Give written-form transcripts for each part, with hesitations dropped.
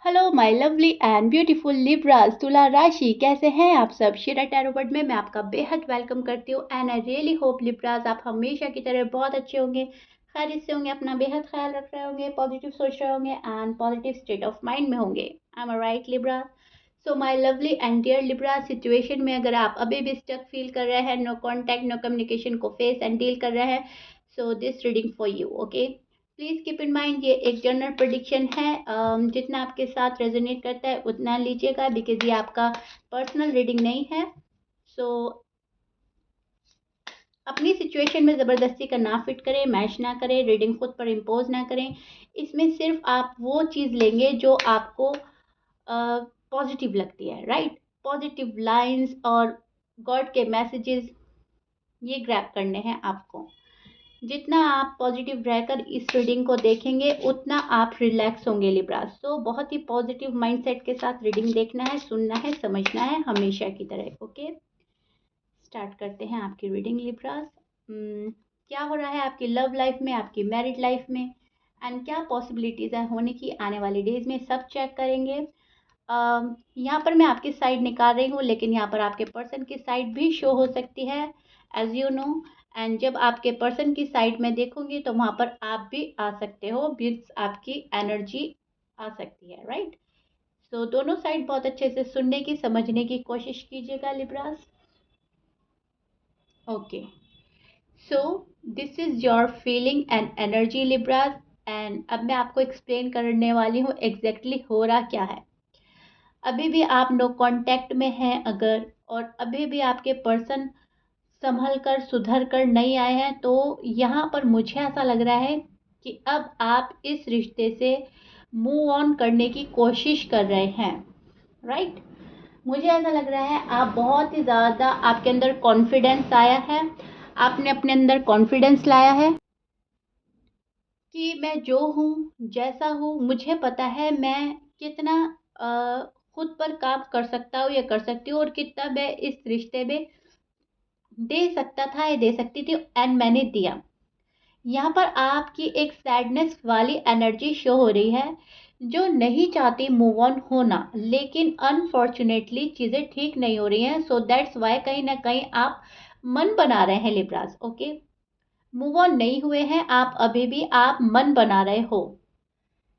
Hello my lovely and beautiful Libras तुला राशि, कैसे हैं आप सब। शिरा टैरो वर्ड में मैं आपका बेहद वेलकम करती हूँ and I really hope Libras आप हमेशा की तरह बहुत अच्छे होंगे, खैरियत से होंगे, अपना बेहद ख्याल रख रहे होंगे, पॉजिटिव सोच रहे होंगे and positive state of mind में होंगे। I am right Libras. So my lovely and dear Libras, situation में अगर आप अभी भी स्टक फील कर रहे हैं, नो कॉन्टैक्ट नो कम्युनिकेशन को फेस एंड डील कर रहे हैं, so this reading for you. Okay, please keep in mind ये एक जनरल प्रेडिक्शन है। जितना आपके साथ रेजोनेट करता है उतना लीजिएगा, बिकॉज ये आपका पर्सनल रीडिंग नहीं है। सो अपनी सिचुएशन में ज़बरदस्ती का ना फिट करें, मैच ना करें, रीडिंग खुद पर इम्पोज ना करें। इसमें सिर्फ आप वो चीज़ लेंगे जो आपको पॉजिटिव लगती है, राइट। पॉजिटिव लाइंस और गॉड के मैसेजेस ये ग्रैब करने हैं आपको। जितना आप पॉजिटिव रहकर इस रीडिंग को देखेंगे उतना आप रिलैक्स होंगे लिब्रास। तो बहुत ही पॉजिटिव माइंडसेट के साथ रीडिंग देखना है, सुनना है, समझना है, हमेशा की तरह। ओके, स्टार्ट करते हैं आपकी रीडिंग लिब्रास। क्या हो रहा है आपकी लव लाइफ में, आपकी मैरिड लाइफ में, एंड क्या पॉसिबिलिटीज़ है होने की आने वाले डेज में, सब चेक करेंगे। यहाँ पर मैं आपकी साइड निकाल रही हूँ, लेकिन यहाँ पर आपके पर्सन की साइड भी शो हो सकती है, एज यू नो। एंड जब आपके पर्सन की साइड में देखूंगी तो वहाँ पर आप भी आ सकते हो, बिट्स आपकी एनर्जी आ सकती है, राइट। सो दोनों साइड बहुत अच्छे से सुनने की, समझने की कोशिश कीजिएगा Libras. Okay, so this is your feeling and energy Libras. And अब मैं आपको एक्सप्लेन करने वाली हूँ एग्जैक्टली हो रहा क्या है। अभी भी आप नो कांटेक्ट में हैं अगर, और अभी भी आपके पर्सन संभल कर सुधर कर नहीं आए हैं, तो यहाँ पर मुझे ऐसा लग रहा है कि अब आप इस रिश्ते से मूव ऑन करने की कोशिश कर रहे हैं, राइट। मुझे ऐसा लग रहा है आप बहुत ही ज़्यादा, आपके अंदर कॉन्फिडेंस आया है, आपने अपने अंदर कॉन्फिडेंस लाया है कि मैं जो हूँ, जैसा हूँ, मुझे पता है मैं कितना खुद पर काम कर सकता हूँ या कर सकती हूँ, और कितना मैं इस रिश्ते में दे सकता था या दे सकती थी, एंड मैंने दिया। यहाँ पर आपकी एक सैडनेस वाली एनर्जी शो हो रही है, जो नहीं चाहती मूव ऑन होना, लेकिन अनफॉर्चुनेटली चीज़ें ठीक नहीं हो रही हैं। सो दैट्स वाई कहीं ना कहीं आप मन बना रहे हैं लिब्रास। ओके, मूव ऑन नहीं हुए हैं आप, अभी भी आप मन बना रहे हो।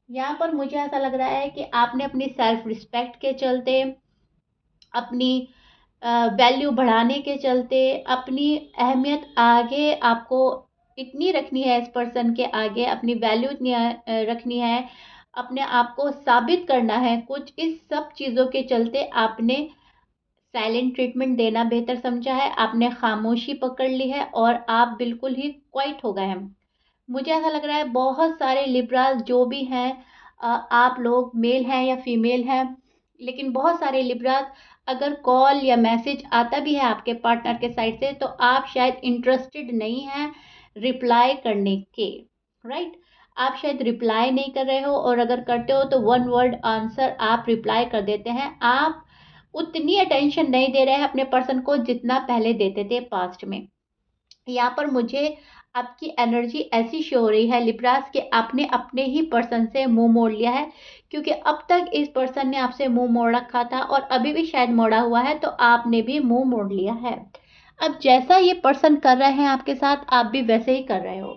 यहाँ पर मुझे ऐसा लग रहा है कि आपने अपनी सेल्फ रिस्पेक्ट के चलते, अपनी वैल्यू बढ़ाने के चलते, अपनी अहमियत आगे आपको इतनी रखनी है, इस पर्सन के आगे अपनी वैल्यू इतनी रखनी है, अपने आप को साबित करना है कुछ, इस सब चीज़ों के चलते आपने साइलेंट ट्रीटमेंट देना बेहतर समझा है, आपने खामोशी पकड़ ली है और आप बिल्कुल ही क्वाइट हो गए हैं। मुझे ऐसा लग रहा है बहुत सारे लिब्रास जो भी हैं, आप लोग मेल हैं या फीमेल हैं, लेकिन बहुत सारे लिब्रास, अगर कॉल या मैसेज आता भी है आपके पार्टनर के साइड से, तो आप शायद इंटरेस्टेड नहीं हैं रिप्लाई करने के, राइट। आप शायद रिप्लाई नहीं कर रहे हो, और अगर करते हो तो वन वर्ड आंसर आप रिप्लाई कर देते हैं। आप उतनी अटेंशन नहीं दे रहे हैं अपने पर्सन को जितना पहले देते थे पास्ट में। यहाँ पर मुझे आपकी एनर्जी ऐसी शो हो रही है लिब्रास कि आपने अपने ही पर्सन से मुंह मोड़ लिया है, क्योंकि अब तक इस पर्सन ने आपसे मुंह मोड़ रखा था और अभी भी शायद मोड़ा हुआ है, तो आपने भी मुंह मोड़ लिया है। अब जैसा ये पर्सन कर रहे हैं आपके साथ, आप भी वैसे ही कर रहे हो।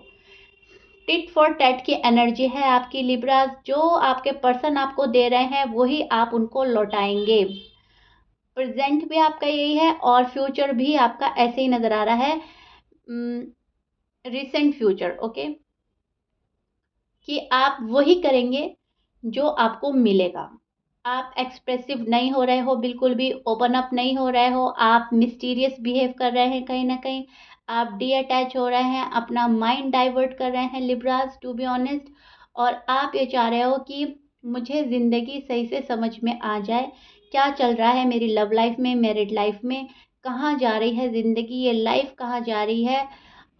टिट फॉर टैट की एनर्जी है आपकी लिब्रास। जो आपके पर्सन आपको दे रहे हैं वही आप उनको लौटाएंगे। प्रेजेंट भी आपका यही है और फ्यूचर भी आपका ऐसे ही नजर आ रहा है, रिसेंट फ्यूचर। ओके, कि आप वही करेंगे जो आपको मिलेगा। आप एक्सप्रेसिव नहीं हो रहे हो, बिल्कुल भी ओपन अप नहीं हो रहे हो, आप मिस्टीरियस बिहेव कर रहे हैं, कहीं ना कहीं आप डी अटैच हो रहे हैं, अपना माइंड डाइवर्ट कर रहे हैं लिब्रास, टू बी ऑनेस्ट। और आप ये चाह रहे हो कि मुझे ज़िंदगी सही से समझ में आ जाए, क्या चल रहा है मेरी लव लाइफ में, मैरिड लाइफ में, कहाँ जा रही है ज़िंदगी, ये लाइफ कहाँ जा रही है,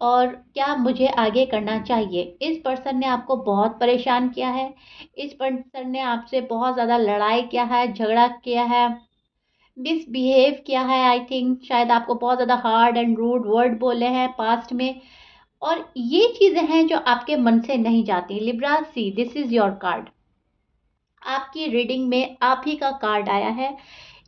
और क्या मुझे आगे करना चाहिए। इस पर्सन ने आपको बहुत परेशान किया है, इस पर्सन ने आपसे बहुत ज़्यादा लड़ाई किया है, झगड़ा किया है, मिसबिहेव किया है। आई थिंक शायद आपको बहुत ज़्यादा हार्ड एंड रूड वर्ड बोले हैं पास्ट में, और ये चीज़ें हैं जो आपके मन से नहीं जाती। Libra see, this is your card. आपकी रीडिंग में आप ही का कार्ड आया है।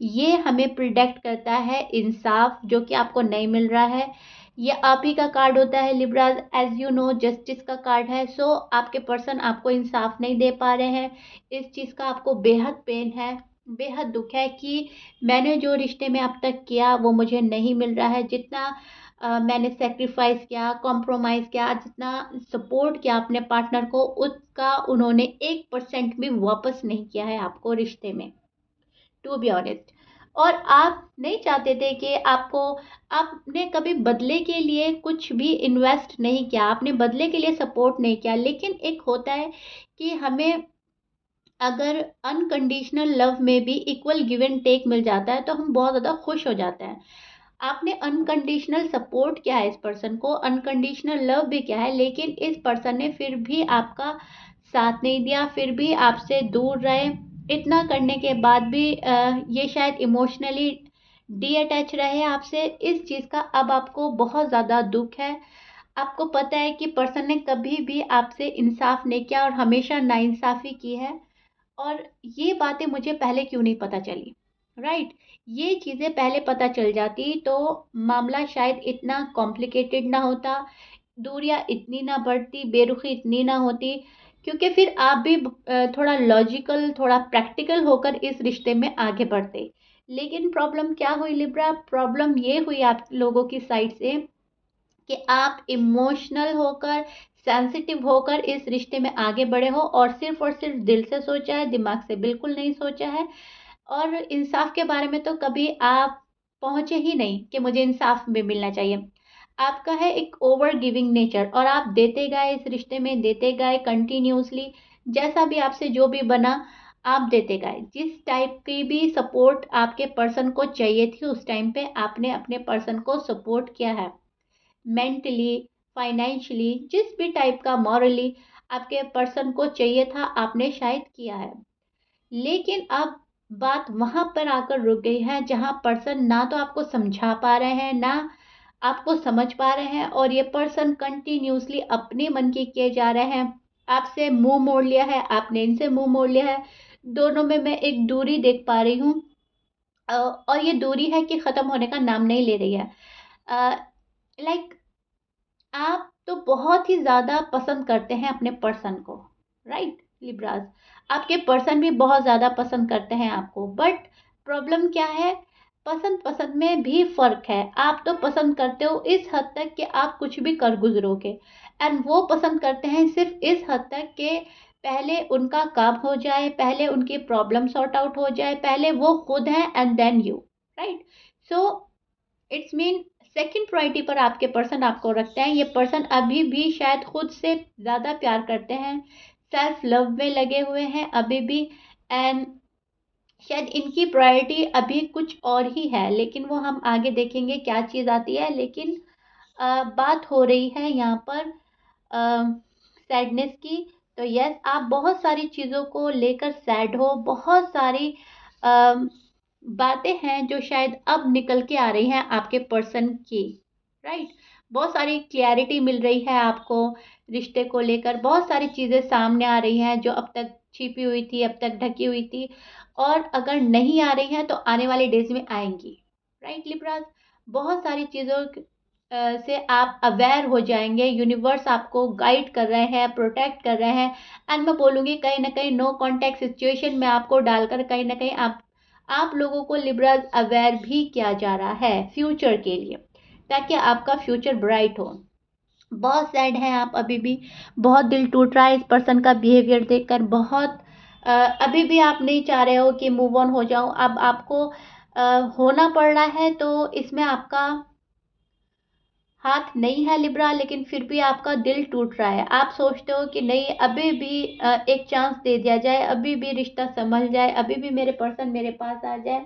ये हमें प्रिडिक्ट करता है इंसाफ जो कि आपको नहीं मिल रहा है। ये आप ही का कार्ड होता है Libras, as you know justice का कार्ड है। सो आपके पर्सन आपको इंसाफ नहीं दे पा रहे हैं। इस चीज़ का आपको बेहद पेन है, बेहद दुख है कि मैंने जो रिश्ते में अब तक किया वो मुझे नहीं मिल रहा है। जितना मैंने सेक्रीफाइस किया, कॉम्प्रोमाइज़ किया, जितना सपोर्ट किया अपने पार्टनर को, उसका उन्होंने 1% भी वापस नहीं किया है आपको रिश्ते में, टू बी ऑनेस्ट। और आप नहीं चाहते थे कि आपको, आपने कभी बदले के लिए कुछ भी इन्वेस्ट नहीं किया, आपने बदले के लिए सपोर्ट नहीं किया। लेकिन एक होता है कि हमें अगर अनकंडीशनल लव में भी इक्वल गिव एंड टेक मिल जाता है तो हम बहुत ज़्यादा खुश हो जाते हैं। आपने अनकंडीशनल सपोर्ट किया है इस पर्सन को, अनकंडीशनल लव भी किया है, लेकिन इस पर्सन ने फिर भी आपका साथ नहीं दिया, फिर भी आपसे दूर रहे। इतना करने के बाद भी ये शायद इमोशनली डी अटैच रहे आपसे। इस चीज़ का अब आपको बहुत ज़्यादा दुख है। आपको पता है कि पर्सन ने कभी भी आपसे इंसाफ नहीं किया और हमेशा नाइंसाफ़ी की है। और ये बातें मुझे पहले क्यों नहीं पता चली, राइट? ये चीज़ें पहले पता चल जाती तो मामला शायद इतना कॉम्प्लिकेटेड ना होता, दूरियां इतनी ना बढ़ती, बेरुखी इतनी ना होती। क्योंकि फिर आप भी थोड़ा लॉजिकल, थोड़ा प्रैक्टिकल होकर इस रिश्ते में आगे बढ़ते। लेकिन प्रॉब्लम क्या हुई लिब्रा, प्रॉब्लम ये हुई आप लोगों की साइड से कि आप इमोशनल होकर, सेंसिटिव होकर इस रिश्ते में आगे बढ़े हो और सिर्फ दिल से सोचा है, दिमाग से बिल्कुल नहीं सोचा है। और इंसाफ के बारे में तो कभी आप पहुंचे ही नहीं कि मुझे इंसाफ भी मिलना चाहिए। आपका है एक ओवर गिविंग नेचर और आप देते गए, इस रिश्ते में देते गए कंटिन्यूसली। जैसा भी आपसे जो भी बना आप देते गए। जिस टाइप की भी सपोर्ट आपके पर्सन को चाहिए थी उस टाइम पे आपने अपने पर्सन को सपोर्ट किया है। मेंटली, फाइनेंशियली, जिस भी टाइप का मॉरली आपके पर्सन को चाहिए था आपने शायद किया है। लेकिन अब बात वहां पर आकर रुक गई है जहां पर्सन ना तो आपको समझा पा रहे हैं, ना आपको समझ पा रहे हैं, और ये पर्सन कंटिन्यूसली अपने मन की किए जा रहे हैं। आपसे मुंह मोड़ लिया है, आपने इनसे मुंह मोड़ लिया है। दोनों में मैं एक दूरी देख पा रही हूँ। और ये दूरी है कि खत्म होने का नाम नहीं ले रही है। लाइक आप तो बहुत ही ज़्यादा पसंद करते हैं अपने पर्सन को, राइट लिब्रास? आपके पर्सन भी बहुत ज़्यादा पसंद करते हैं आपको, बट प्रॉब्लम क्या है, पसंद पसंद में भी फ़र्क है। आप तो पसंद करते हो इस हद तक कि आप कुछ भी कर गुजरोगे, एंड वो पसंद करते हैं सिर्फ इस हद तक कि पहले उनका काम हो जाए, पहले उनकी प्रॉब्लम सॉर्ट आउट हो जाए, पहले वो खुद हैं and then you, right? So it's mean second priority पर आपके पर्सन आपको रखते हैं। ये पर्सन अभी भी शायद खुद से ज़्यादा प्यार करते हैं, सेल्फ लव में लगे हुए हैं अभी भी। एंड शायद इनकी प्रायोरिटी अभी कुछ और ही है, लेकिन वो हम आगे देखेंगे क्या चीज़ आती है। लेकिन बात हो रही है यहाँ पर सैडनेस की। तो यस, आप बहुत सारी चीज़ों को लेकर सैड हो, बहुत सारी अ, बातें हैं जो शायद अब निकल के आ रही हैं आपके पर्सन की, राइट? बहुत सारी क्लैरिटी मिल रही है आपको रिश्ते को लेकर, बहुत सारी चीज़ें सामने आ रही हैं जो अब तक छिपी हुई थी, अब तक ढकी हुई थी, और अगर नहीं आ रही हैं तो आने वाले डेज में आएंगी, राइट लिब्रास? बहुत सारी चीज़ों से आप अवेयर हो जाएंगे। यूनिवर्स आपको गाइड कर रहे हैं, प्रोटेक्ट कर रहे हैं। एंड मैं बोलूँगी कहीं ना कहीं नो कॉन्टैक्ट सिचुएशन में आपको डालकर कहीं ना कहीं आप लोगों को लिब्रास अवेयर भी किया जा रहा है फ्यूचर के लिए, ताकि आपका फ्यूचर ब्राइट हो। बहुत सैड हैं आप अभी भी, बहुत दिल टूट रहा है इस पर्सन का बिहेवियर देखकर, बहुत अभी भी आप नहीं चाह रहे हो कि मूव ऑन हो जाऊं। अब आपको होना पड़ रहा है तो इसमें आपका हाथ नहीं है लिब्रा, लेकिन फिर भी आपका दिल टूट रहा है। आप सोचते हो कि नहीं, अभी भी एक चांस दे दिया जाए, अभी भी रिश्ता संभल जाए, अभी भी मेरे पर्सन मेरे पास आ जाए,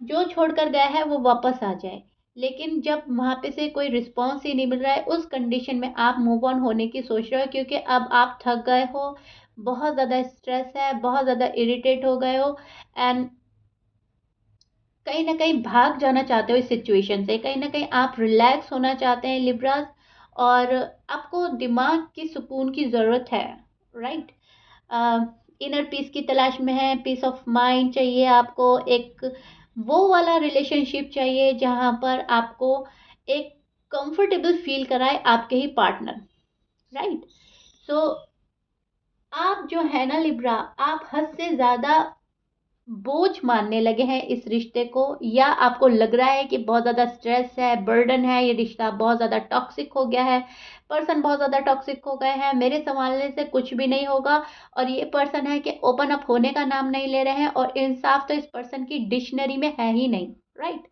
जो छोड़कर गया है वो वापस आ जाए। लेकिन जब वहाँ पे से कोई रिस्पॉन्स ही नहीं मिल रहा है, उस कंडीशन में आप मूव ऑन होने की सोच रहे हो, क्योंकि अब आप थक गए हो, बहुत ज़्यादा स्ट्रेस है, बहुत ज़्यादा इरिटेट हो गए हो, एंड कहीं ना कहीं भाग जाना चाहते हो इस सिचुएशन से, कहीं ना कहीं आप रिलैक्स होना चाहते हैं लिब्रास, और आपको दिमाग की सुकून की ज़रूरत है, राइट? इनर पीस की तलाश में हैं, पीस ऑफ माइंड चाहिए आपको, एक वो वाला रिलेशनशिप चाहिए जहाँ पर आपको एक कंफर्टेबल फील कराए आपके ही पार्टनर, राइट। सो आप जो है ना लिब्रा, आप हद से ज़्यादा बोझ मानने लगे हैं इस रिश्ते को, या आपको लग रहा है कि बहुत ज़्यादा स्ट्रेस है, बर्डन है, ये रिश्ता बहुत ज़्यादा टॉक्सिक हो गया है, पर्सन बहुत ज़्यादा टॉक्सिक हो गए हैं, मेरे संभालने से कुछ भी नहीं होगा। और ये पर्सन है कि ओपन अप होने का नाम नहीं ले रहे हैं, और इंसाफ तो इस पर्सन की डिक्शनरी में है ही नहीं, राइट।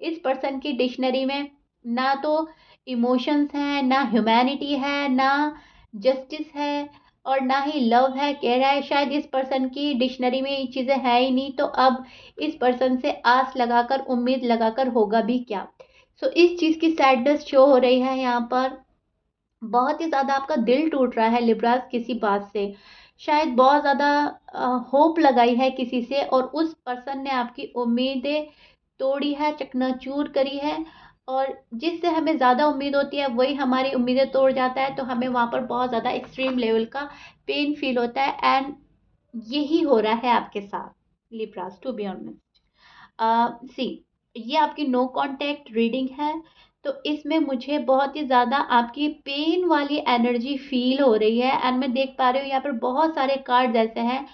इस पर्सन की डिक्शनरी में ना तो इमोशंस हैं, ना ह्यूमैनिटी है, ना जस्टिस है, और ना ही लव है, केयर है। शायद इस पर्सन की डिक्शनरी में ये चीज़ें है ही नहीं, तो अब इस पर्सन से आस लगाकर, उम्मीद लगाकर होगा भी क्या। सो इस चीज़ की सैडनेस शो हो रही है यहाँ पर। बहुत ही ज़्यादा आपका दिल टूट रहा है लिब्रास किसी बात से। शायद बहुत ज़्यादा होप लगाई है किसी से, और उस पर्सन ने आपकी उम्मीदें तोड़ी है, चकनाचूर करी है। और जिससे हमें ज़्यादा उम्मीद होती है वही हमारी उम्मीदें तोड़ जाता है, तो हमें वहाँ पर बहुत ज़्यादा एक्सट्रीम लेवल का पेन फील होता है। एंड यही हो रहा है आपके साथ लिब्रास, टू बी ऑनेस्ट। सी, ये आपकी नो कांटेक्ट रीडिंग है, तो इसमें मुझे बहुत ही ज़्यादा आपकी पेन वाली एनर्जी फील हो रही है। एंड मैं देख पा रही हूँ यहाँ पर बहुत सारे कार्ड ऐसे हैं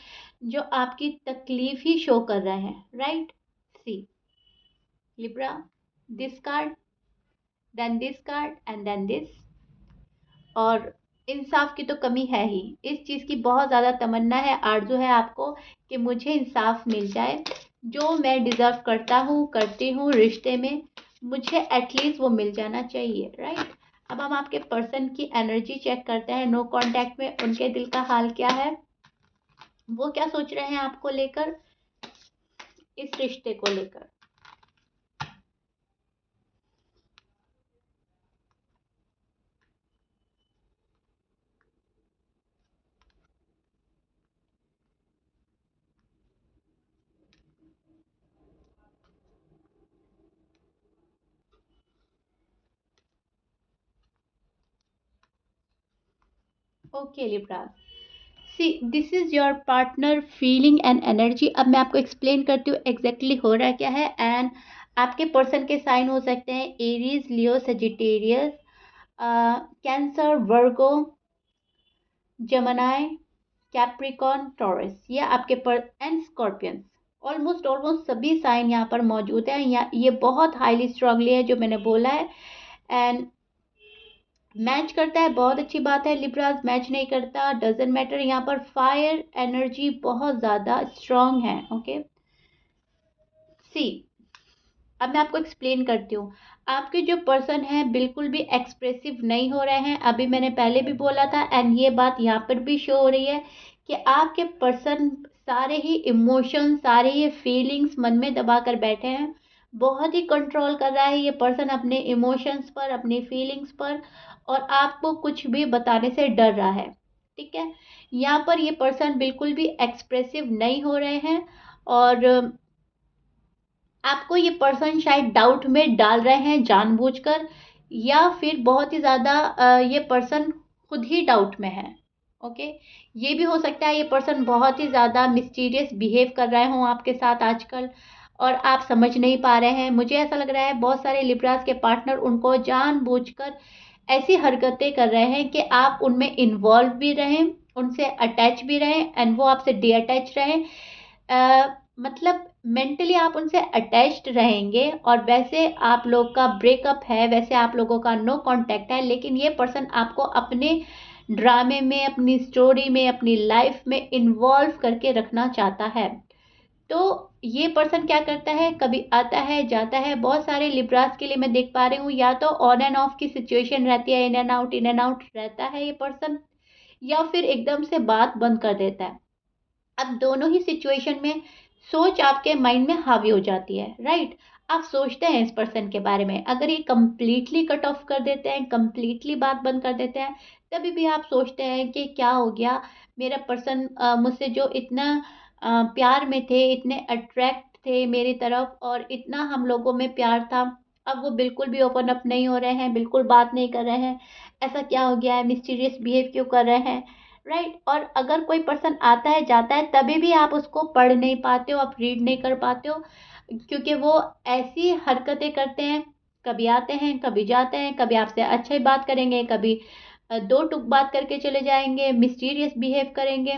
जो आपकी तकलीफ ही शो कर रहे हैं, right. See Libra, this card, then this card, and then this. और इंसाफ की तो कमी है ही, इस चीज़ की बहुत ज़्यादा तमन्ना है, आरज़ू है आपको कि मुझे इंसाफ मिल जाए, जो मैं डिज़र्व करता हूँ, करती हूँ रिश्ते में, मुझे एटलीस्ट वो मिल जाना चाहिए, राइट। अब हम आपके पर्सन की एनर्जी चेक करते हैं। नो कांटेक्ट में उनके दिल का हाल क्या है, वो क्या सोच रहे हैं आपको लेकर, इस रिश्ते को लेकर। Okay Libra, see this is your partner feeling and energy. अब मैं आपको एक्सप्लेन करती हूँ एग्जैक्टली हो रहा क्या है। एंड आपके पर्सन के साइन हो सकते हैं एरीज, लियो, सजिटेरियस, कैंसर, वर्गो, जमनाई, कैप्रिकॉन, टॉरस, ये आपके पर एंड स्कॉर्पियंस। ऑलमोस्ट ऑलमोस्ट सभी साइन यहाँ पर मौजूद हैं। यहाँ ये बहुत हाईली स्ट्रांगली है जो मैंने बोला है। एंड मैच करता है, बहुत अच्छी बात है। लिब्रास मैच नहीं करता, डजेंट मैटर। यहाँ पर फायर एनर्जी बहुत ज़्यादा स्ट्रांग है, ओके। सी, अब मैं आपको एक्सप्लेन करती हूँ। आपके जो पर्सन है बिल्कुल भी एक्सप्रेसिव नहीं हो रहे हैं, अभी मैंने पहले भी बोला था, एंड ये बात यहाँ पर भी शो हो रही है कि आपके पर्सन सारे ही इमोशंस, सारे ही फीलिंग्स मन में दबा कर बैठे हैं। बहुत ही कंट्रोल कर रहा है ये पर्सन अपने इमोशंस पर, अपनी फीलिंग्स पर, और आपको कुछ भी बताने से डर रहा है, ठीक है। यहाँ पर ये पर्सन बिल्कुल भी एक्सप्रेसिव नहीं हो रहे हैं, और आपको ये पर्सन शायद डाउट में डाल रहे हैं जानबूझकर, या फिर बहुत ही ज़्यादा ये पर्सन खुद ही डाउट में है, ओके। ये भी हो सकता है ये पर्सन बहुत ही ज़्यादा मिस्टीरियस बिहेव कर रहे हों आपके साथ आजकल, और आप समझ नहीं पा रहे हैं। मुझे ऐसा लग रहा है बहुत सारे लिब्रास के पार्टनर उनको जानबूझकर ऐसी हरकतें कर रहे हैं कि आप उनमें इन्वॉल्व भी रहें, उनसे अटैच भी रहें, एंड वो आपसे डी अटैच रहें। मतलब मेंटली आप उनसे अटैच्ड रहेंगे, और वैसे आप लोग का ब्रेकअप है, वैसे आप लोगों का नो कांटेक्ट है, लेकिन ये पर्सन आपको अपने ड्रामे में, अपनी स्टोरी में, अपनी लाइफ में इन्वॉल्व करके रखना चाहता है। तो ये पर्सन क्या करता है, कभी आता है, जाता है। बहुत सारे लिब्रास के लिए मैं देख पा रही हूँ या तो ऑन एंड ऑफ की सिचुएशन रहती है, इन एंड आउट रहता है ये पर्सन, या फिर एकदम से बात बंद कर देता है। अब दोनों ही सिचुएशन में सोच आपके माइंड में हावी हो जाती है, राइट। आप सोचते हैं इस पर्सन के बारे में, अगर ये कंप्लीटली कट ऑफ कर देते हैं, कंप्लीटली बात बंद कर देते हैं, तभी भी आप सोचते हैं कि क्या हो गया, मेरा पर्सन मुझसे जो इतना प्यार में थे, इतने अट्रैक्ट थे मेरी तरफ, और इतना हम लोगों में प्यार था, अब वो बिल्कुल भी ओपन अप नहीं हो रहे हैं, बिल्कुल बात नहीं कर रहे हैं। ऐसा क्या हो गया है, मिस्टीरियस बिहेव क्यों कर रहे हैं, राइट। और अगर कोई पर्सन आता है जाता है तभी भी आप उसको पढ़ नहीं पाते हो, आप रीड नहीं कर पाते हो, क्योंकि वो ऐसी हरकतें करते हैं, कभी आते हैं कभी जाते हैं, कभी आपसे अच्छा ही बात करेंगे, कभी दो टुक बात करके चले जाएंगे, मिस्टीरियस बिहेव करेंगे,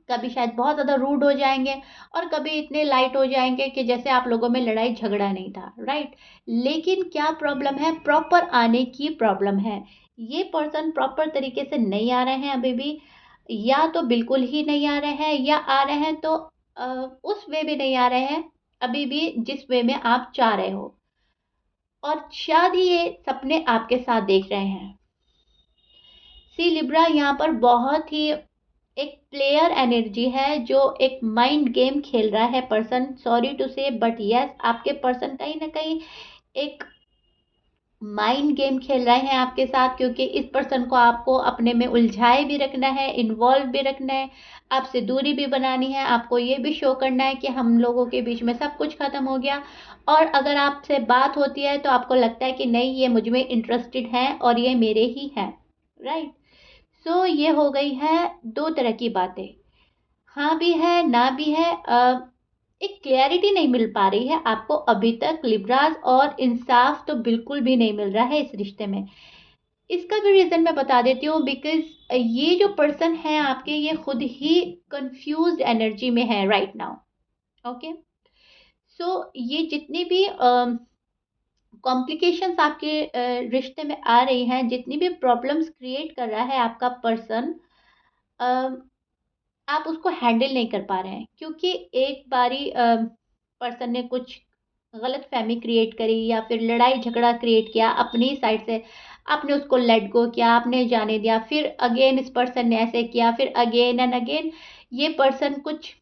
कभी शायद बहुत ज़्यादा रूड हो जाएंगे, और कभी इतने लाइट हो जाएंगे कि जैसे आप लोगों में लड़ाई झगड़ा नहीं था, राइट। लेकिन क्या प्रॉब्लम है, प्रॉपर आने की प्रॉब्लम है। ये पर्सन प्रॉपर तरीके से नहीं आ रहे हैं अभी भी, या तो बिल्कुल ही नहीं आ रहे हैं, या आ रहे हैं तो उस वे में नहीं आ रहे हैं अभी भी जिस वे में आप चाह रहे हो, और शायद ही ये सपने आपके साथ देख रहे हैं। सी लिब्रा यहाँ पर बहुत ही एक प्लेयर एनर्जी है, जो एक माइंड गेम खेल रहा है पर्सन, सॉरी टू से बट यस, आपके पर्सन कहीं ना कहीं एक माइंड गेम खेल रहे हैं आपके साथ, क्योंकि इस पर्सन को आपको अपने में उलझाए भी रखना है, इन्वॉल्व भी रखना है, आपसे दूरी भी बनानी है, आपको ये भी शो करना है कि हम लोगों के बीच में सब कुछ खत्म हो गया। और अगर आपसे बात होती है तो आपको लगता है कि नहीं, ये मुझ में इंटरेस्टेड है और ये मेरे ही हैं, राइट। सो ये हो गई है दो तरह की बातें, हाँ भी है ना भी है। एक क्लैरिटी नहीं मिल पा रही है आपको अभी तक लिब्राज, और इंसाफ तो बिल्कुल भी नहीं मिल रहा है इस रिश्ते में। इसका भी रीज़न मैं बता देती हूँ, बिकॉज ये जो पर्सन है आपके, ये खुद ही कंफ्यूज एनर्जी में है राइट नाउ। ओके, सो ये जितनी भी कॉम्प्लिकेशंस आपके रिश्ते में आ रही हैं, जितनी भी प्रॉब्लम्स क्रिएट कर रहा है आपका पर्सन, आप उसको हैंडल नहीं कर पा रहे हैं, क्योंकि एक बारी पर्सन ने कुछ गलत फहमी क्रिएट करी, या फिर लड़ाई झगड़ा क्रिएट किया अपनी साइड से, आपने उसको लेट गो किया, आपने जाने दिया, फिर अगेन इस पर्सन ने ऐसे किया, फिर अगेन एंड अगेन ये पर्सन कुछ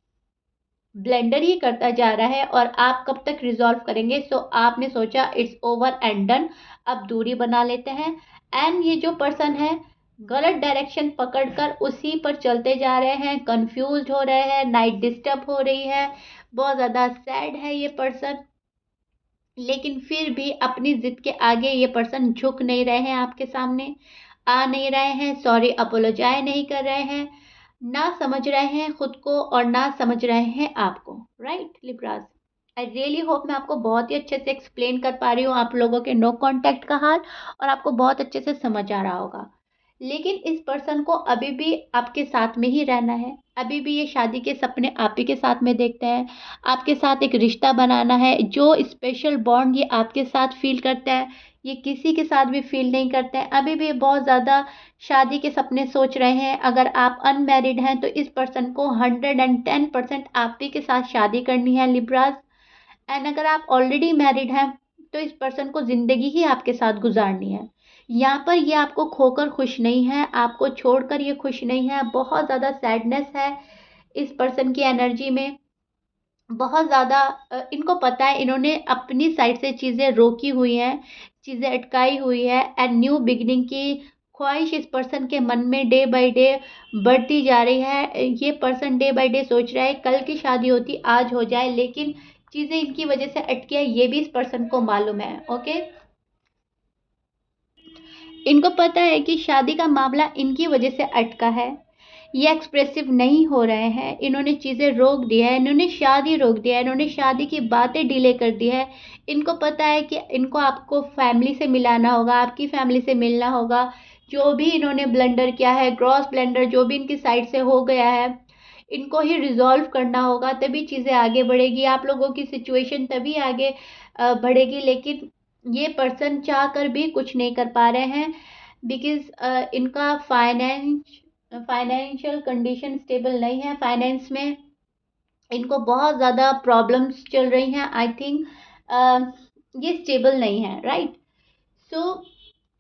ब्लेंडर ही करता जा रहा है, और आप कब तक रिजॉल्व करेंगे। सो आपने सोचा इट्स ओवर एंड डन, अब दूरी बना लेते हैं। एंड ये जो पर्सन है गलत डायरेक्शन पकड़कर उसी पर चलते जा रहे हैं, कंफ्यूज हो रहे हैं, नाइट डिस्टर्ब हो रही है, बहुत ज़्यादा सैड है ये पर्सन, लेकिन फिर भी अपनी जिद के आगे ये पर्सन झुक नहीं रहे हैं, आपके सामने आ नहीं रहे हैं, सॉरी अपोलोजाइज नहीं कर रहे हैं, ना समझ रहे हैं खुद को और ना समझ रहे हैं आपको, right Libras. I really hope मैं आपको बहुत ही अच्छे से एक्सप्लेन कर पा रही हूँ आप लोगों के नो कांटेक्ट का हाल, और आपको बहुत अच्छे से समझ आ रहा होगा। लेकिन इस पर्सन को अभी भी आपके साथ में ही रहना है, अभी भी ये शादी के सपने आप ही के साथ में देखते हैं, आपके साथ एक रिश्ता बनाना है, जो स्पेशल बॉन्ड ये आपके साथ फील करता है ये किसी के साथ भी फील नहीं करते हैं। अभी भी बहुत ज़्यादा शादी के सपने सोच रहे हैं। अगर आप अनमैरिड हैं तो इस पर्सन को 110% आप ही के साथ शादी करनी है लिब्रास। एंड अगर आप ऑलरेडी मैरिड हैं तो इस पर्सन को ज़िंदगी ही आपके साथ गुजारनी है। यहाँ पर ये आपको खोकर खुश नहीं है, आपको छोड़कर ये खुश नहीं है, बहुत ज़्यादा सैडनेस है इस पर्सन की एनर्जी में, बहुत ज़्यादा। इनको पता है इन्होंने अपनी साइड से चीज़ें रोकी हुई हैं, चीज़ें अटकाई हुई है, एंड न्यू बिगिनिंग की ख्वाहिश इस पर्सन के मन में डे बाय डे बढ़ती जा रही है। ये पर्सन डे बाय डे सोच रहा है कल की शादी होती आज हो जाए, लेकिन चीज़ें इनकी वजह से अटकी है, ये भी इस पर्सन को मालूम है। ओके, इनको पता है कि शादी का मामला इनकी वजह से अटका है, ये एक्सप्रेसिव नहीं हो रहे हैं, इन्होंने चीज़ें रोक दी है, इन्होंने शादी रोक दिया है, इन्होंने शादी की बातें डिले कर दी है। इनको पता है कि इनको आपको फैमिली से मिलाना होगा, आपकी फैमिली से मिलना होगा, जो भी इन्होंने ब्लंडर किया है, ग्रॉस ब्लंडर जो भी इनकी साइड से हो गया है, इनको ही रिजॉल्व करना होगा, तभी चीज़ें आगे बढ़ेगी, आप लोगों की सिचुएशन तभी आगे बढ़ेगी। लेकिन ये पर्सन चाह कर भी कुछ नहीं कर पा रहे हैं, बिकॉज इनका फाइनेंशियल कंडीशन स्टेबल नहीं है, फाइनेंस में इनको बहुत ज़्यादा प्रॉब्लम्स चल रही हैं। आई थिंक ये स्टेबल नहीं है, राइट। सो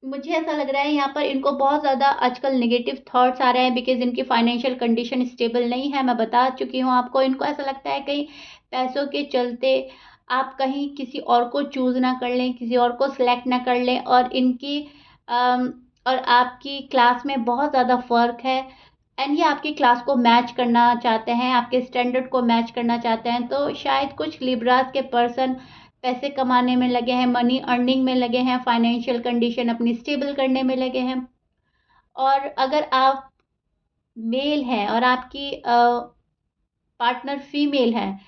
मुझे ऐसा लग रहा है यहाँ पर इनको बहुत ज़्यादा आजकल नेगेटिव थॉट्स आ रहे हैं, बिकॉज इनकी फाइनेंशियल कंडीशन स्टेबल नहीं है। मैं बता चुकी हूँ आपको, इनको ऐसा लगता है कहीं पैसों के चलते आप कहीं किसी और को चूज़ ना कर लें, किसी और को सिलेक्ट ना कर लें, और इनकी और आपकी क्लास में बहुत ज़्यादा फ़र्क है, एंड ये आपकी क्लास को मैच करना चाहते हैं, आपके स्टैंडर्ड को मैच करना चाहते हैं। तो शायद कुछ लिब्रास के पर्सन पैसे कमाने में लगे हैं, मनी अर्निंग में लगे हैं, फाइनेंशियल कंडीशन अपनी स्टेबल करने में लगे हैं। और अगर आप मेल हैं और आपकी पार्टनर फीमेल हैं,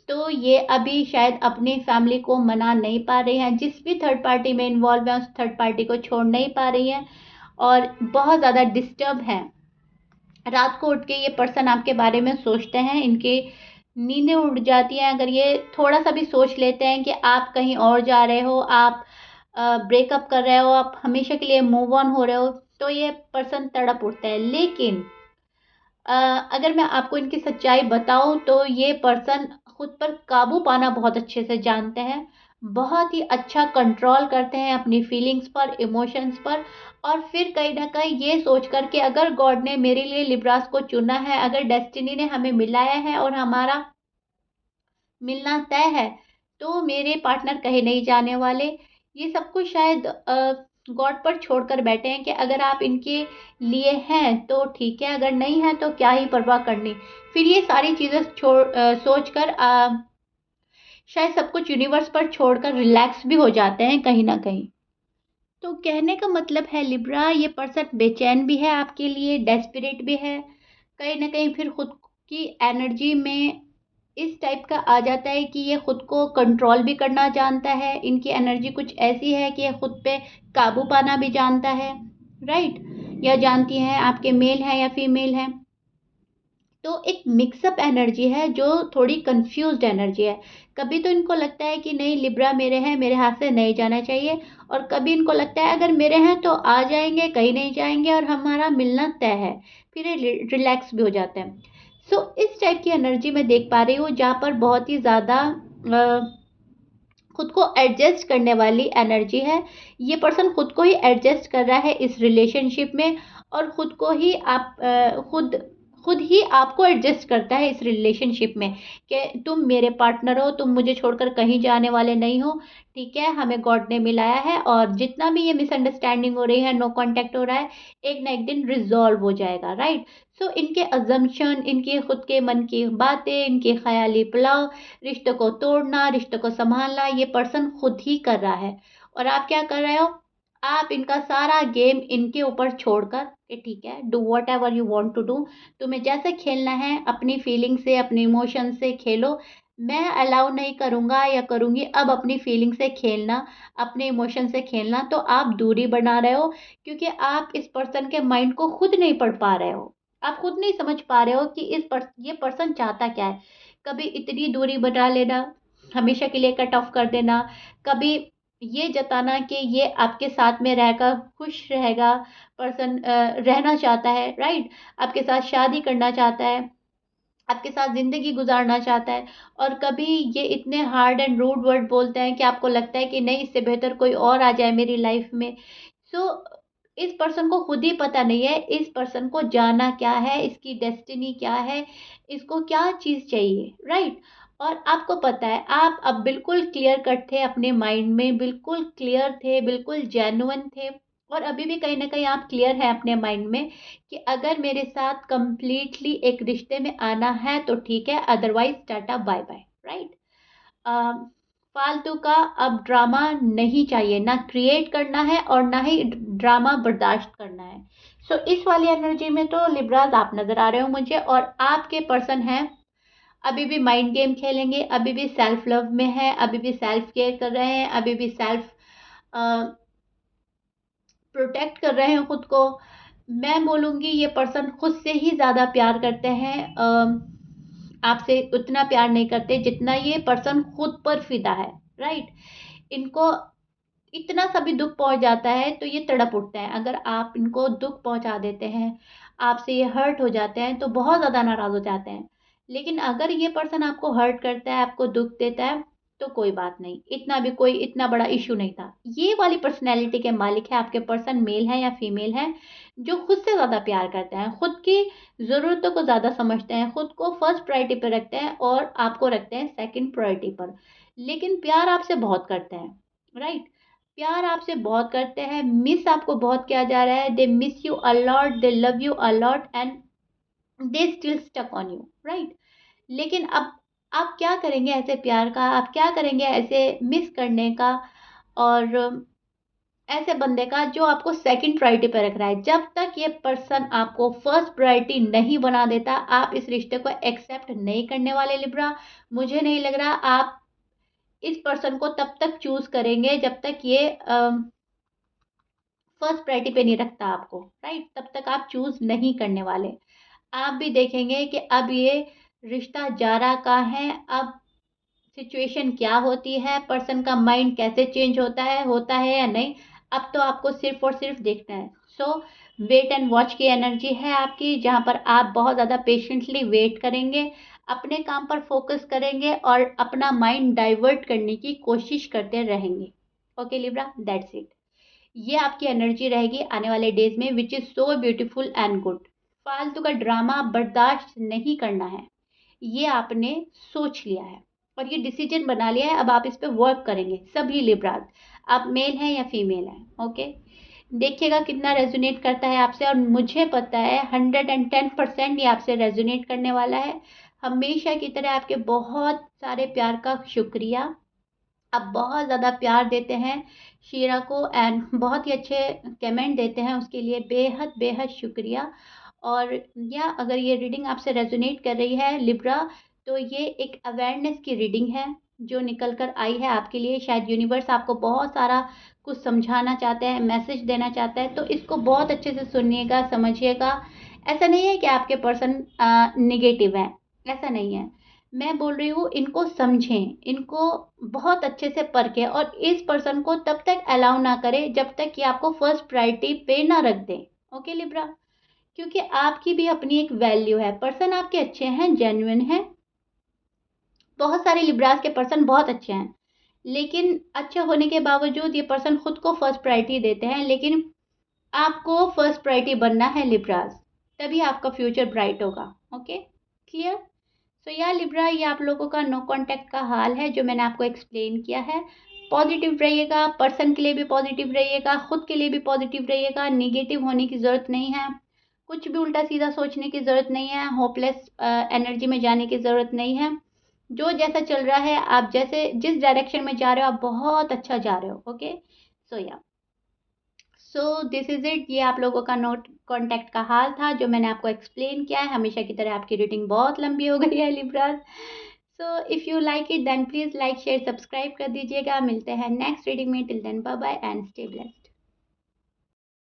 तो ये अभी शायद अपनी फैमिली को मना नहीं पा रही हैं, जिस भी थर्ड पार्टी में इन्वॉल्व है उस थर्ड पार्टी को छोड़ नहीं पा रही हैं और बहुत ज़्यादा डिस्टर्ब हैं। रात को उठ के ये पर्सन आपके बारे में सोचते हैं, इनकी नींदें उड़ जाती हैं अगर ये थोड़ा सा भी सोच लेते हैं कि आप कहीं और जा रहे हो, आप ब्रेकअप कर रहे हो, आप हमेशा के लिए मूव ऑन हो रहे हो, तो ये पर्सन तड़प उठता है। लेकिन अ, अगर मैं आपको इनकी सच्चाई बताऊं तो ये पर्सन खुद पर काबू पाना बहुत अच्छे से जानते हैं, बहुत ही अच्छा कंट्रोल करते हैं अपनी फीलिंग्स पर, इमोशंस पर। और फिर कहीं ना कहीं ये सोच कर कि अगर गॉड ने मेरे लिए लिब्रास को चुना है, अगर डेस्टिनी ने हमें मिलाया है और हमारा मिलना तय है, तो मेरे पार्टनर कहीं नहीं जाने वाले। ये सब कुछ शायद गॉड पर छोड़कर बैठे हैं कि अगर आप इनके लिए हैं तो ठीक है, अगर नहीं है तो क्या ही परवाह करनी। फिर ये सारी चीज़ें सोच कर शायद सब कुछ यूनिवर्स पर छोड़कर रिलैक्स भी हो जाते हैं कहीं ना कहीं। तो कहने का मतलब है लिब्रा, ये पर्सन बेचैन भी है आपके लिए, डेस्परेट भी है कहीं ना कहीं। फिर खुद की एनर्जी में इस टाइप का आ जाता है कि ये खुद को कंट्रोल भी करना जानता है, इनकी एनर्जी कुछ ऐसी है कि ये खुद पे काबू पाना भी जानता है, राइट, या जानती हैं, आपके मेल हैं या फीमेल हैं। तो एक मिक्सअप एनर्जी है जो थोड़ी कंफ्यूज्ड एनर्जी है। कभी तो इनको लगता है कि नहीं लिब्रा मेरे हैं, मेरे हाथ से नहीं जाना चाहिए, और कभी इनको लगता है अगर मेरे हैं तो आ जाएंगे, कहीं नहीं जाएंगे और हमारा मिलना तय है। फिर ये रिलैक्स भी हो जाते हैं। सो इस टाइप की एनर्जी मैं देख पा रही हूँ जहाँ पर बहुत ही ज़्यादा खुद को एडजस्ट करने वाली एनर्जी है। ये पर्सन खुद को ही एडजस्ट कर रहा है इस रिलेशनशिप में, और खुद को ही आप खुद खुद ही आपको एडजस्ट करता है इस रिलेशनशिप में कि तुम मेरे पार्टनर हो, तुम मुझे छोड़कर कहीं जाने वाले नहीं हो। ठीक है, हमें गॉड ने मिलाया है और जितना भी ये मिसअंडरस्टैंडिंग हो रही है, नो कांटेक्ट हो रहा है, एक ना एक दिन रिजॉल्व हो जाएगा, राइट। सो इनके अजम्पशन, इनके खुद के मन की बातें, इनके ख्याली पुलाव, रिश्तों को तोड़ना, रिश्तों को संभालना, ये पर्सन खुद ही कर रहा है। और आप क्या कर रहे हो? आप इनका सारा गेम इनके ऊपर छोड़कर कि ठीक है, do whatever you want to do, तुम्हें जैसे खेलना है अपनी फीलिंग से, अपने इमोशन से खेलो। मैं अलाउ नहीं करूँगा या करूँगी अब अपनी फीलिंग से खेलना, अपने इमोशन से खेलना। तो आप दूरी बना रहे हो, क्योंकि आप इस पर्सन के माइंड को खुद नहीं पढ़ पा रहे हो। आप खुद नहीं समझ पा रहे हो कि ये पर्सन चाहता क्या है। कभी इतनी दूरी बना लेना, हमेशा के लिए कट ऑफ कर देना, कभी ये जताना कि ये आपके साथ में रहकर खुश रहेगा, पर्सन रहना चाहता है, राइट, आपके साथ शादी करना चाहता है, आपके साथ ज़िंदगी गुजारना चाहता है। और कभी ये इतने हार्ड एंड रूड वर्ड बोलते हैं कि आपको लगता है कि नहीं, इससे बेहतर कोई और आ जाए मेरी लाइफ में। सो इस पर्सन को खुद ही पता नहीं है इस पर्सन को जाना क्या है, इसकी डेस्टिनी क्या है, इसको क्या चीज़ चाहिए, राइट। और आपको पता है, आप अब बिल्कुल क्लियर कट थे अपने माइंड में, बिल्कुल क्लियर थे, बिल्कुल जेन्युइन थे। और अभी भी कहीं ना कहीं आप क्लियर हैं अपने माइंड में कि अगर मेरे साथ कंप्लीटली एक रिश्ते में आना है तो ठीक है, otherwise tata bye bye, right. फालतू का अब ड्रामा नहीं चाहिए, ना क्रिएट करना है और ना ही ड्रामा बर्दाश्त करना है। सो इस वाली एनर्जी में तो लिब्राज आप नज़र आ रहे हो मुझे, और आपके पर्सन हैं अभी भी माइंड गेम खेलेंगे, अभी भी सेल्फ लव में है, अभी भी सेल्फ केयर कर रहे हैं, अभी भी सेल्फ प्रोटेक्ट कर रहे हैं खुद को। मैं बोलूँगी ये पर्सन खुद से ही ज़्यादा प्यार करते हैं, आपसे उतना प्यार नहीं करते जितना ये पर्सन खुद पर फिदा है, राइट। इनको इतना सा भी दुख पहुंच जाता है तो ये तड़प उठते हैं। अगर आप इनको दुख पहुंचा देते हैं, आपसे ये हर्ट हो जाते हैं, तो बहुत ज़्यादा नाराज़ हो जाते हैं। लेकिन अगर ये पर्सन आपको हर्ट करता है, आपको दुख देता है, तो कोई बात नहीं, इतना भी कोई इतना बड़ा इशू नहीं था। ये वाली पर्सनैलिटी के मालिक है आपके पर्सन, मेल है या फीमेल है, जो खुद से ज़्यादा प्यार करते हैं, खुद की ज़रूरतों को ज़्यादा समझते हैं, खुद को फर्स्ट प्रायोरिटी पर रखते हैं और आपको रखते हैं सेकंड प्रायोरिटी पर। लेकिन प्यार आपसे बहुत करते हैं, राइट। प्यार आपसे बहुत करते हैं, मिस आपको बहुत किया जा रहा है, they miss you a lot, they love you a lot and they still stuck on you, right. लेकिन अब आप क्या करेंगे ऐसे प्यार का, आप क्या करेंगे ऐसे मिस करने का, और ऐसे बंदे का जो आपको सेकंड प्रायोरिटी पे रख रहा है। जब तक ये पर्सन आपको फर्स्ट प्रायोरिटी नहीं बना देता, आप इस रिश्ते को एक्सेप्ट नहीं करने वाले लिब्रा। मुझे नहीं लग रहा आप इस पर्सन को तब तक चूज करेंगे जब तक ये फर्स्ट प्रायोरिटी पे नहीं रखता आपको, राइट? तब तक आप चूज नहीं करने वाले। आप भी देखेंगे कि अब ये रिश्ता जा रहा कहाँ है, अब सिचुएशन क्या होती है, पर्सन का माइंड कैसे चेंज होता है या नहीं। अब तो आपको सिर्फ और सिर्फ देखना है। सो वेट एंड वॉच की एनर्जी है आपकी, जहाँ पर आप बहुत ज़्यादा पेशेंटली वेट करेंगे, अपने काम पर फोकस करेंगे और अपना माइंड डाइवर्ट करने की कोशिश करते रहेंगे। Okay Libra, that's it. ये आपकी एनर्जी रहेगी आने वाले डेज में, which is so beautiful and good. फालतू का ड्रामा बर्दाश्त नहीं करना है, ये आपने सोच लिया है और ये डिसीजन बना लिया है। अब आप इस पे वर्क करेंगे, सभी लिब्राज, आप मेल हैं या फीमेल हैं। ओके, देखिएगा कितना रेजोनेट करता है आपसे, और मुझे पता है 110% ये आपसे रेजोनेट करने वाला है। हमेशा की तरह आपके बहुत सारे प्यार का शुक्रिया। आप बहुत ज़्यादा प्यार देते हैं शीरा को एंड बहुत ही अच्छे कमेंट देते हैं, उसके लिए बेहद बेहद शुक्रिया। और या अगर ये रीडिंग आपसे रेजोनेट कर रही है लिब्रा, तो ये एक अवेयरनेस की रीडिंग है जो निकल कर आई है आपके लिए। शायद यूनिवर्स आपको बहुत सारा कुछ समझाना चाहता है, मैसेज देना चाहता है, तो इसको बहुत अच्छे से सुनिएगा, समझिएगा। ऐसा नहीं है कि आपके पर्सन निगेटिव है, ऐसा नहीं है। मैं बोल रही हूँ इनको समझें, इनको बहुत अच्छे से परखें, और इस पर्सन को तब तक अलाउ ना करें जब तक कि आपको फर्स्ट प्रायोरिटी पे ना रख दें। ओके लिब्रा, क्योंकि आपकी भी अपनी एक वैल्यू है। पर्सन आपके अच्छे हैं, जेन्युइन हैं, बहुत सारे लिब्रास के पर्सन बहुत अच्छे हैं, लेकिन अच्छे होने के बावजूद ये पर्सन खुद को फर्स्ट प्रायोरिटी देते हैं। लेकिन आपको फर्स्ट प्रायोरिटी बनना है लिब्रास, तभी आपका फ्यूचर ब्राइट होगा। Okay, clear? सो या लिब्रा, ये आप लोगों का नो कांटेक्ट का हाल है जो मैंने आपको एक्सप्लेन किया है। पॉजिटिव रहिएगा, पर्सन के लिए भी पॉजिटिव रहिएगा, खुद के लिए भी पॉजिटिव रहिएगा। निगेटिव होने की ज़रूरत नहीं है, कुछ भी उल्टा सीधा सोचने की ज़रूरत नहीं है, होपलेस एनर्जी में जाने की ज़रूरत नहीं है। जो जैसा चल रहा है, आप जैसे जिस डायरेक्शन में जा रहे हो, आप बहुत अच्छा जा रहे हो। ओके, सो या सो दिस इज इट। ये आप लोगों का नोट कॉन्टैक्ट का हाल था जो मैंने आपको एक्सप्लेन किया है। हमेशा की तरह आपकी रीडिंग बहुत लंबी हो गई है Libras. So if you like it then please like share subscribe कर दीजिएगा। मिलते हैं नेक्स्ट रीडिंग में। Till then bye bye and stay blessed.